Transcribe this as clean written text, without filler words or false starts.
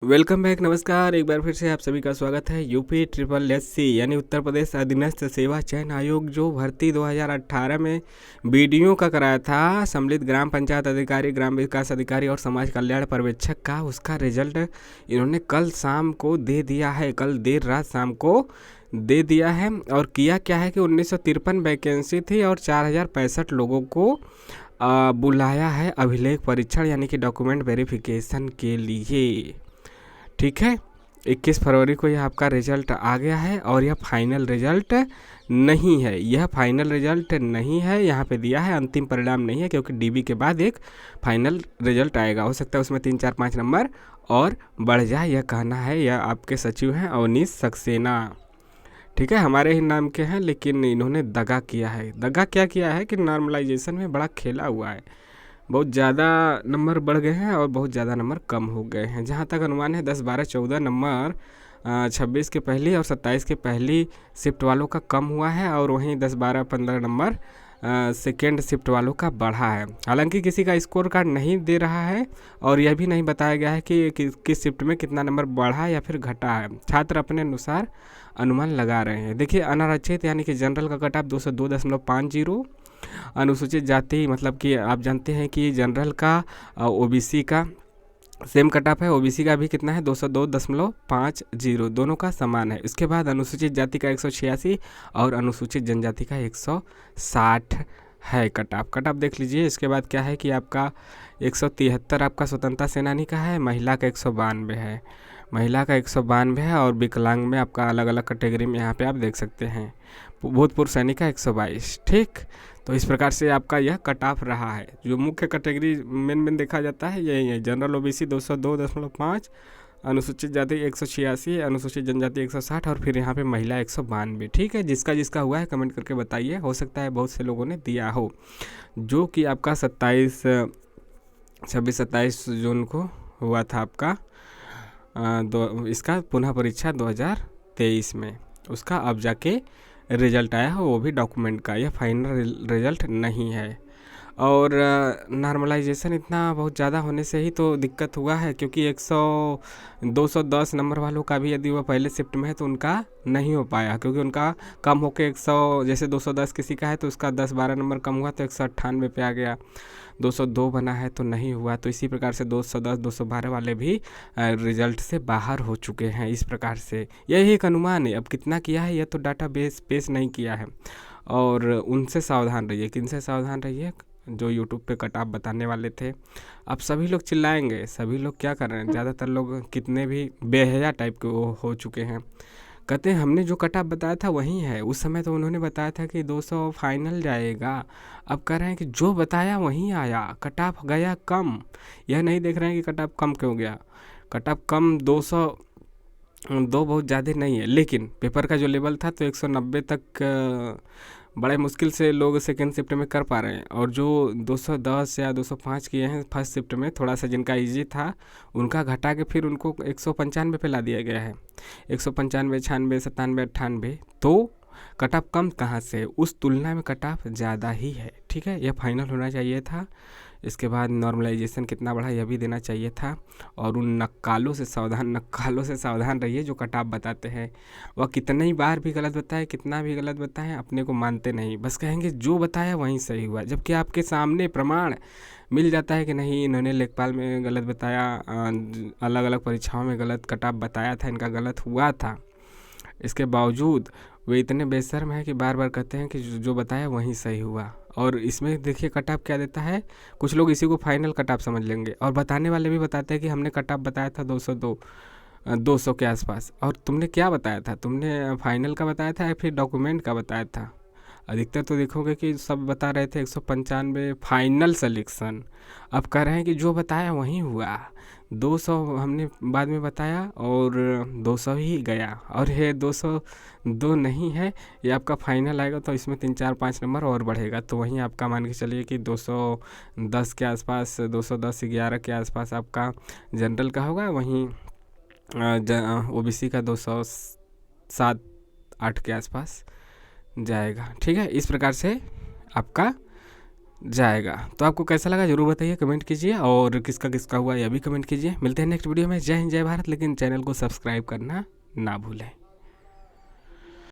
Welcome back. नमस्कार, एक बार फिर से आप सभी का स्वागत है। यूपी ट्रिपल एस सी यानी उत्तर प्रदेश अधीनस्थ सेवा चयन आयोग जो भर्ती 2018 में बीडीओ का कराया था, सम्मिलित ग्राम पंचायत अधिकारी, ग्राम विकास अधिकारी और समाज कल्याण पर्यवेक्षक का, उसका रिजल्ट इन्होंने कल शाम को दे दिया है। कल देर रात शाम को दे दिया है। और किया क्या है कि 1953 वैकेंसी थी और 4065 लोगों को बुलाया है अभिलेख परीक्षण यानी कि डॉक्यूमेंट वेरिफिकेशन के लिए। ठीक है, 21 फरवरी को यह आपका रिजल्ट आ गया है और यह फाइनल रिजल्ट नहीं है। यह फाइनल रिजल्ट नहीं है, यहाँ पे दिया है अंतिम परिणाम नहीं है, क्योंकि डीबी के बाद एक फाइनल रिजल्ट आएगा। हो सकता है उसमें 3 4 5 नंबर और बढ़ जाए, यह कहना है। यह आपके सचिव हैं अवनीश सक्सेना। ठीक है, हमारे ही नाम के हैं, लेकिन इन्होंने दगा किया है। दगा क्या किया है कि नॉर्मलाइजेशन में बड़ा खेला हुआ है। बहुत ज़्यादा नंबर बढ़ गए हैं और बहुत ज़्यादा नंबर कम हो गए हैं। जहाँ तक अनुमान है 10 12 14 नंबर 26 के पहली और 27 के पहली शिफ्ट वालों का कम हुआ है, और वहीं 10 12 15 नंबर सेकेंड शिफ्ट वालों का बढ़ा है। हालांकि किसी का स्कोर कार्ड नहीं दे रहा है और यह भी नहीं बताया गया है कि किस शिफ्ट में कितना नंबर बढ़ा या फिर घटा है। छात्र अपने अनुसार अनुमान लगा रहे हैं। देखिए, अनारक्षित यानी कि जनरल का कट ऑफ 202.50, अनुसूचित जाति मतलब कि आप जानते हैं कि जनरल का ओबीसी का सेम कट ऑफ है। ओबीसी का भी कितना है 202.50, दोनों का समान है। इसके बाद अनुसूचित जाति का 186 और अनुसूचित जनजाति का 160 है कट ऑफ देख लीजिए। इसके बाद क्या है कि आपका 173 आपका स्वतंत्रता सेनानी का है, महिला का 192 है, और विकलांग में आपका अलग अलग कैटेगरी में यहाँ पे आप देख सकते हैं। भूतपूर्व सैनिक का 122। ठीक, तो इस प्रकार से आपका यह कट ऑफ रहा है। जो मुख्य कैटेगरी मेन देखा जाता है यही है। जनरल ओबीसी 202.5, अनुसूचित जाति 186, अनुसूचित जनजाति 160 और फिर यहाँ पे महिला 192। ठीक है, जिसका जिसका हुआ है कमेंट करके बताइए। हो सकता है बहुत से लोगों ने दिया हो। जो कि आपका 26 27 जून को हुआ था आपका इसका पुनः परीक्षा 2023 में, उसका अब जाके रिजल्ट आया है, वो भी डॉक्यूमेंट का। यह फाइनल रिजल्ट नहीं है। और नॉर्मलाइजेशन इतना बहुत ज़्यादा होने से ही तो दिक्कत हुआ है, क्योंकि 210 नंबर वालों का भी यदि वह पहले शिफ्ट में है तो उनका नहीं हो पाया, क्योंकि उनका कम होकर 100, जैसे 210 किसी का है तो उसका 10 12 नंबर कम हुआ तो 198 पे आ गया। 202 बना है तो नहीं हुआ। तो इसी प्रकार से 210 212 वाले भी रिजल्ट से बाहर हो चुके हैं। इस प्रकार से यही एक अनुमान है। अब कितना किया है यह तो डाटा बेस पेश नहीं किया है। और उनसे सावधान रहिए। किनसे सावधान रहिए? जो यूट्यूब पे कट ऑफ बताने वाले थे। अब सभी लोग चिल्लाएंगे, सभी लोग क्या कर रहे हैं, ज़्यादातर लोग कितने भी बेहया टाइप के वो हो चुके हैं, कहते हैं हमने जो कट ऑफ बताया था वही है। उस समय तो उन्होंने बताया था कि 200 फाइनल जाएगा। अब कह रहे हैं कि जो बताया वही आया, कट ऑफ गया कम। यह नहीं देख रहे हैं कि कट ऑफ कम क्यों गया। कट ऑफ कम 202 बहुत ज़्यादा नहीं है, लेकिन पेपर का जो लेवल था तो 190 तक बड़े मुश्किल से लोग सेकेंड शिफ्ट में कर पा रहे हैं। और जो 210 या 205 किए हैं फर्स्ट शिफ्ट में, थोड़ा सा जिनका इजी था उनका घटा के फिर उनको 195 पे ला दिया गया है। 195 96 97 98। तो कट ऑफ कम कहाँ से, उस तुलना में कट ऑफ ज़्यादा ही है। ठीक है, यह फाइनल होना चाहिए था। इसके बाद नॉर्मलाइजेशन कितना बढ़ा यह भी देना चाहिए था। और उन नक्कालों से सावधान रहिए जो कट ऑफ बताते हैं। वह कितनी बार भी गलत बताए, कितना भी गलत बताएं, अपने को मानते नहीं, बस कहेंगे जो बताया वहीं सही हुआ। जबकि आपके सामने प्रमाण मिल जाता है कि नहीं, इन्होंने लेखपाल में गलत बताया, अलग अलग परीक्षाओं में गलत कट ऑफ बताया था, इनका गलत हुआ था। इसके बावजूद वे इतने बेशर्म हैं कि बार बार कहते हैं कि जो बताया वहीं सही हुआ। और इसमें देखिए कट ऑफ क्या देता है। कुछ लोग इसी को फाइनल कट ऑफ समझ लेंगे, और बताने वाले भी बताते हैं कि हमने कट ऑफ बताया था 200 के आसपास। और तुमने क्या बताया था, तुमने फाइनल का बताया था या फिर डॉक्यूमेंट का बताया था? अधिकतर तो देखोगे कि सब बता रहे थे 195 फाइनल सिलेक्शन। अब कह रहे हैं कि जो बताया वही हुआ। 200 हमने बाद में बताया और 200 ही गया, और ये 202 नहीं है। ये आपका फाइनल आएगा तो इसमें 3 4 5 नंबर और बढ़ेगा। तो वहीं आपका मान के चलिए कि 210 के आसपास, 210 11 के आसपास आपका जनरल का होगा। वहीं ओबीसी का 207 8 के आसपास जाएगा। ठीक है, इस प्रकार से आपका जाएगा। तो आपको कैसा लगा ज़रूर बताइए, कमेंट कीजिए, और किसका किसका हुआ यह भी कमेंट कीजिए। मिलते हैं नेक्स्ट वीडियो में। जय हिंद जय भारत, लेकिन चैनल को सब्सक्राइब करना ना भूलें।